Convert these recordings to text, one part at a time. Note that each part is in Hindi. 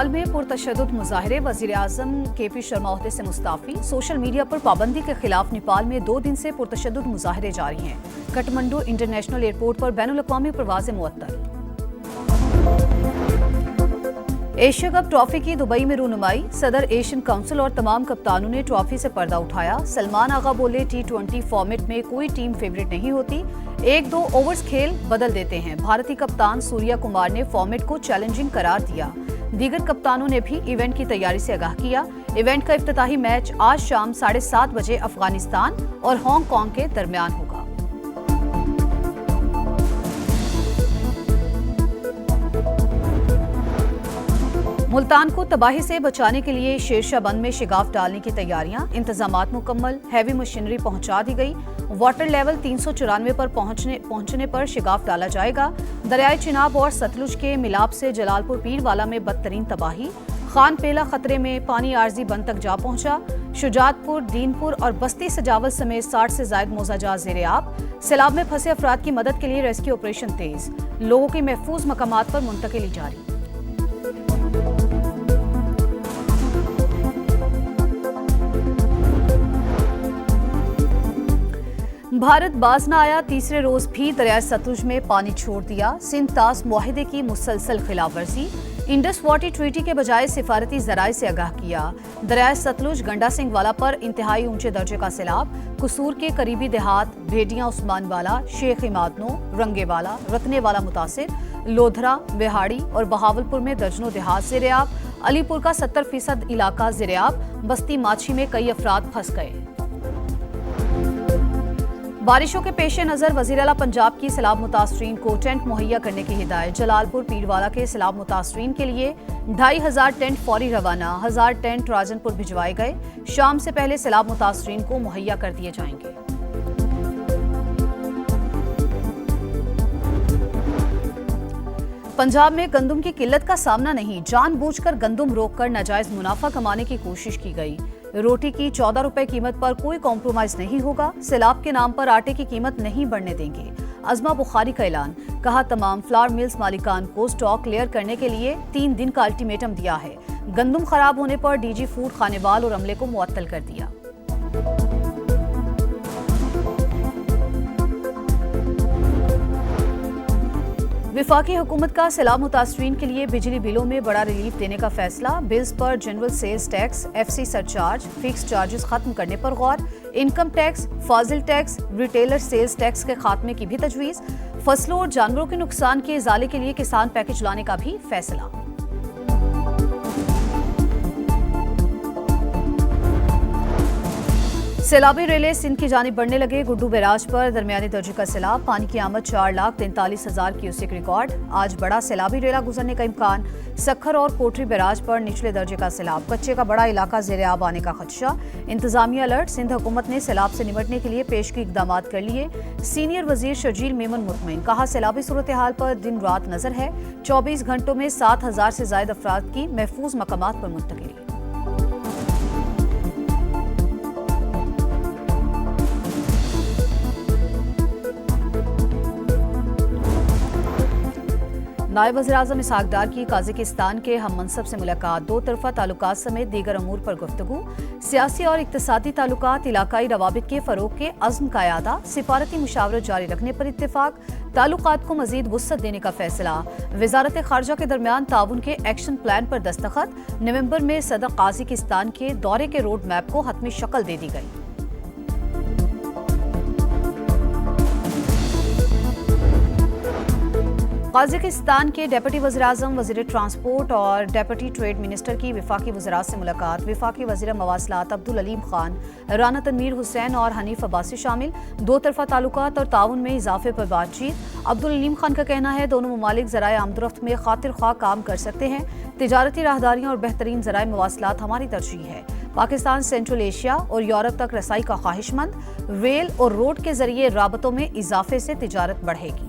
नेपाल में पुरतशद्दुद मुजाहरे, वजीर आजम KP शर्मा ओहदे से मुस्ताफी। सोशल मीडिया पर पाबंदी के खिलाफ नेपाल में 2 दिन से पुरतशद्दुद मुजाहरे जारी हैं। काठमांडू इंटरनेशनल एयरपोर्ट पर बैनुल-अक़वामी परवाज़ें मुअत्तल। एशिया कप ट्रॉफी की दुबई में रूनुमाई, सदर एशियन काउंसिल और तमाम कप्तानों ने ट्रॉफी से पर्दा उठाया। सलमान आगा बोले, T20 फॉर्मेट में कोई टीम फेवरेट नहीं होती, 1-2 ओवर्स खेल बदल देते हैं। भारतीय कप्तान सूर्या कुमार ने फॉर्मेट को चैलेंजिंग करार दिया। दीगर कप्तानों ने भी इवेंट की तैयारी से आगाह किया। इवेंट का इफ्तिताही मैच आज शाम 7:30 बजे अफगानिस्तान और हांगकांग के दरमियान होगा। मुल्तान को तबाही से बचाने के लिए शेरशाह बंद में शिगाफ डालने की तैयारियां, इंतजामात मुकम्मल, हैवी मशीनरी पहुंचा दी गई। वाटर लेवल 394 पर पहुंचने पर शिगाफ डाला जाएगा। दरियाए चिनाब और सतलुज के मिलाप से जलालपुर पीरवाला में बदतरीन तबाही, खान पेला खतरे में, पानी आर्जी बंद तक जा पहुंचा। शुजातपुर, दीनपुर और बस्ती सजावत समेत 60 से जायद मोजाजात ज़ेर-ए-आब। सैलाब में फंसे अफराद की मदद के लिए रेस्क्यू ऑपरेशन तेज, लोगों की महफूज मकामात पर मुंतकिली जारी। भारत बाज न आया, तीसरे रोज भी दरियाए सतलुज में पानी छोड़ दिया। सिंध तास मुआहिदे की मुसलसल खिलाफवर्जी, इंडस वाटर ट्रीटी के बजाय सिफारती जराए से आगाह किया। दरियाए सतलुज गंडा सिंह वाला पर इंतहाई ऊंचे दर्जे का सैलाब, कसूर के करीबी देहात भेडिया, उस्मान वाला, शेख इमादनो, रंगेवाला, रतने वाला मुतासिर, लोधरा, बिहाड़ी और बहावलपुर में दर्जनों देहात ज़ेर-ए-आब। अलीपुर का 70% इलाका ज़ेर-ए-आब। बस्ती माछी में कई अफराद फंस गए। बारिशों के पेश नज़र वज़ीर आला पंजाब की सैलाब मुतासरीन को टेंट मुहैया करने की हिदायत। जलालपुर पीरवाला के सैलाब मुतासरीन के लिए 2500 टेंट फौरी रवाना, 1000 टेंट राजनपुर भिजवाए गए। शाम से पहले सैलाब मुतासरीन को मुहैया कर दिए जाएंगे। पंजाब में गंदम की किल्लत का सामना नहीं, जानबूझकर गंदम रोककर नाजायज मुनाफा कमाने की कोशिश की गई। रोटी की 14 रुपए कीमत पर कोई कॉम्प्रोमाइज नहीं होगा। सैलाब के नाम पर आटे की कीमत नहीं बढ़ने देंगे। अज़मा बुखारी का ऐलान, कहा तमाम फ्लावर मिल्स मालिकान को स्टॉक क्लियर करने के लिए 3 दिन का अल्टीमेटम दिया है। गंदम खराब होने पर DG फूड खानेवाल और अमले को मुअत्तल कर दिया। विफाकी हुकूमत का सैलाब मुतासरीन के लिए बिजली बिलों में बड़ा रिलीफ देने का फैसला। बिल्स पर general sales tax, FC surcharge, fix charges खत्म करने पर गौर। इनकम टैक्स, फाजिल टैक्स, रिटेलर सेल्स टैक्स के खात्मे की भी तजवीज़। फसलों और जानवरों के नुकसान के इजाले के लिए किसान पैकेज लाने का भी फैसला। सैलाबी रेले सिंध की जानिब बढ़ने लगे। गुड्डू बैराज पर दरमियानी दर्जे का सैलाब, पानी की आमद 4,43,000 क्यूसेक रिकॉर्ड। आज बड़ा सैलाबी रेला गुजरने का इम्कान। सखर और कोटरी बैराज पर निचले दर्जे का सैलाब, कच्चे का बड़ा इलाका ज़ेर-ए-आब आने का खदशा। इंतजामिया अलर्ट, सिंध हुकूमत ने सैलाब से निपटने के लिए पेशगी इकदाम कर लिए। सीनियर वजीर शर्जील मेमन मुतमईन, कहा सैलाबी सूरत हाल पर दिन रात नजर है। 24 घंटों में 7,000 से ज्यादा अफराद की महफूज मकामात पर मुंतकिली। नायब वज़ीर-ए-आज़म इसहाक डार की काज़ाकिस्तान के हम मनसब से मुलाकात, 2 तरफ़ा ताल्लुकात समेत दीगर अमूर पर गुफ्तगू। सियासी और इक़्तिसादी ताल्लुकात, इलाकाई रवाबित के फ़रोग़ के अज़्म का यादा, सिफारती मुशावरत जारी रखने पर इत्तेफ़ाक। ताल्लुकात को मज़ीद वुसअत देने का फैसला। वज़ारत ख़ारजा के दरमियान ताउन के एक्शन प्लान पर दस्तखत। नवंबर में सदर काज़ाकिस्तान के दौरे के रोड मैप को हतमी शक्ल दे दी गई। काज़ाकिस्तान के डेप्यूटी वज़ीर-ए-आज़म, वज़ीर ट्रांसपोर्ट और डेप्यूटी ट्रेड मिनिस्टर की विफाकी वज़रात से मुलाकात। विफाकी वज़ीर मवासलात अब्दुल अलीम खान, राना तनवीर हुसैन और हनीफ अब्बासी शामिल। 2 तरफ़ा ताल्लुकात और ताउन में इजाफे पर बातचीत। अब्दुल अलीम खान का कहना है दोनों ममालिक ज़राए आमदरफ्त में खातिर ख्वाह काम कर सकते हैं। तिजारती राहदारियाँ और बेहतरीन ज़राए मवासलात हमारी तरजीह है। पाकिस्तान सेंट्रल एशिया और यूरोप तक रसाई का ख्वाहिशमंद। रेल और रोड के जरिए राबतों में इजाफे से तिजारत बढ़ेगी।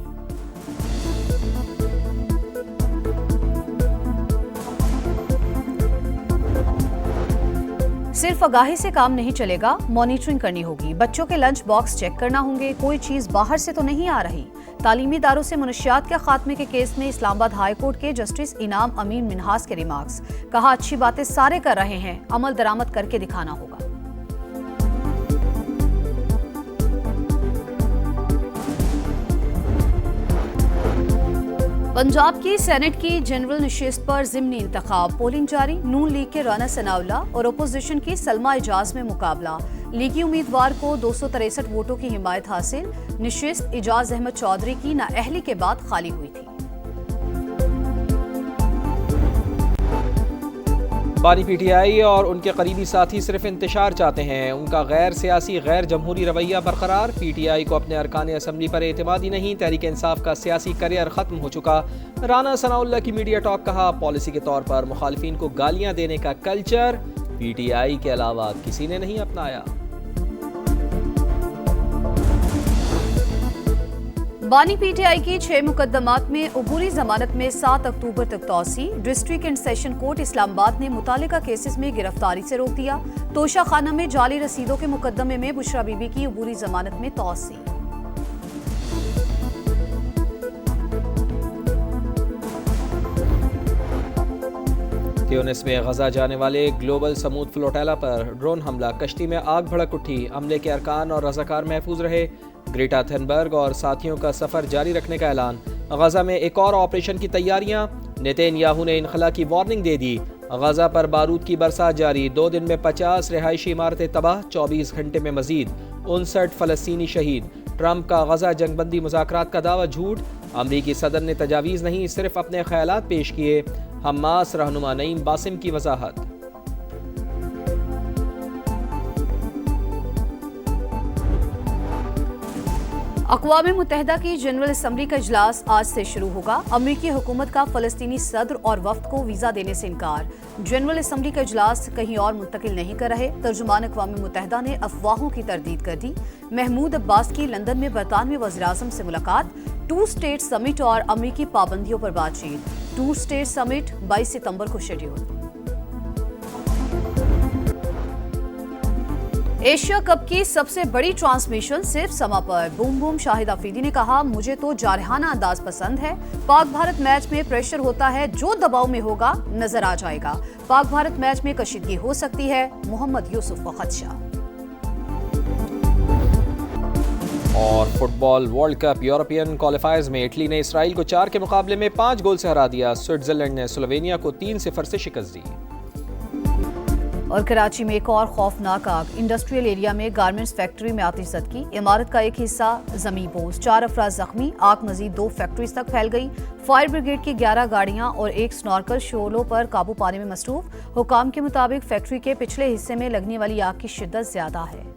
सिर्फ आगाही से काम नहीं चलेगा, मॉनिटरिंग करनी होगी। बच्चों के लंच बॉक्स चेक करना होंगे, कोई चीज बाहर से तो नहीं आ रही। तालीमी इदारों से मुनशियात के खात्मे के केस में इस्लामाबाद हाई कोर्ट के जस्टिस इनाम अमीन मिन्हास के रिमार्क्स। कहा, अच्छी बातें सारे कर रहे हैं, अमल दरामद करके दिखाना होगा। पंजाब की सेनेट की जनरल नशिस्त पर ज़िमनी इंतखाब, पोलिंग जारी। नून लीग के राना सनाउल्ला और अपोजिशन की सलमा इजाज में मुकाबला। लीगी उम्मीदवार को 263 वोटों की हिमायत हासिल। नशिस्त इजाज अहमद चौधरी की नाअहली के बाद खाली हुई थी। बानी पीटीआई और उनके करीबी साथी सिर्फ इंतशार चाहते हैं, उनका गैर सियासी गैर जमहूरी रवैया बरकरार। पीटीआई को अपने अरकान असम्बली पर एतमाद ही नहीं, तहरीक इंसाफ का सियासी करियर खत्म हो चुका। राना सनाउल्ला की मीडिया टॉक, कहा पॉलिसी के तौर पर मुखालिफिन को गालियां देने का कल्चर पीटीआई के अलावा किसी ने नहीं अपनाया। बानी पीटीआई की 6 मुकदमात में अबूरी जमानत में 7 अक्टूबर तक तौसी। District and session court Islamabad ने मुतालिका केसेस में गिरफ्तारी से रोक दिया। तोशा खाना में जाली रसीदों के मुकदमे में बुशरा बीबी की अबूरी जमानत में तौसी। ट्यूनिस में गजा जाने वाले ग्लोबल समूद फ्लोटेला पर ड्रोन हमला, कश्ती में आग भड़क उठी। अमले के अरकान और रजाकार महफूज रहे। ग्रेटा थनबर्ग और साथियों का सफर जारी रखने का ऐलान। गजा में एक और ऑपरेशन की तैयारियां। नेतन्याहू ने इनखला की वार्निंग दे दी। गजा पर बारूद की बरसात जारी। 2 दिन में 50 रिहायशी इमारतें तबाह। 24 घंटे में मजीद 59 फलस्तीनी शहीद। ट्रंप का गजा जंगबंदी मुज़ाकरात का दावा झूठ। अमरीकी सदर ने तजावीज़ नहीं, सिर्फ अपने ख्यालात पेश किए। हमास रहनुमा नईम बासिम की वजाहत। अक़वाम मुत्तहिदा की जनरल असम्बली का इजलास आज से शुरू होगा। अमरीकी हुकूमत का फ़लस्तीनी सदर और वफ्द को वीज़ा देने से इनकार। जनरल असम्बली का इजलास कहीं और मुंतकिल नहीं कर रहे। तर्जुमान अक़वाम मुत्तहिदा ने अफवाहों की तरदीद कर दी। महमूद अब्बास की लंदन में बरतानवी वज़ीर-ए-आज़म से मुलाकात। 2 स्टेट समिट और अमरीकी पाबंदियों पर बातचीत। 2 स्टेट समिट 22 सितंबर को शेड्यूल। एशिया कप की सबसे बड़ी ट्रांसमिशन सिर्फ समा पर। बूम बूम शाहिद आफरीदी ने कहा, मुझे तो जारहाना अंदाज पसंद है। पाक भारत मैच में प्रेशर होता है, जो दबाव में होगा नजर आ जाएगा। पाक भारत मैच में कशीदगी हो सकती है, मोहम्मद यूसुफ का खदशा। और फुटबॉल वर्ल्ड कप यूरोपियन क्वालिफायर्स में इटली ने इसराइल को 4 के मुकाबले में 5 गोल से हरा दिया। स्विट्जरलैंड ने स्लोवेनिया को 3-0 से शिकस्त दी। और कराची में एक और खौफनाक आग। इंडस्ट्रियल एरिया में गारमेंट्स फैक्ट्री में आतिश ज़दगी। इमारत का एक हिस्सा ज़मींपोश। 4 अफराद जख्मी। आग मजीद 2 फैक्ट्रीज तक फैल गई। फायर ब्रिगेड की 11 गाड़ियां और 1 स्नॉर्कल शोलों पर काबू पाने में मसरूफ। हुकाम के मुताबिक फैक्ट्री के पिछले हिस्से में लगने वाली आग की शिद्दत ज्यादा है।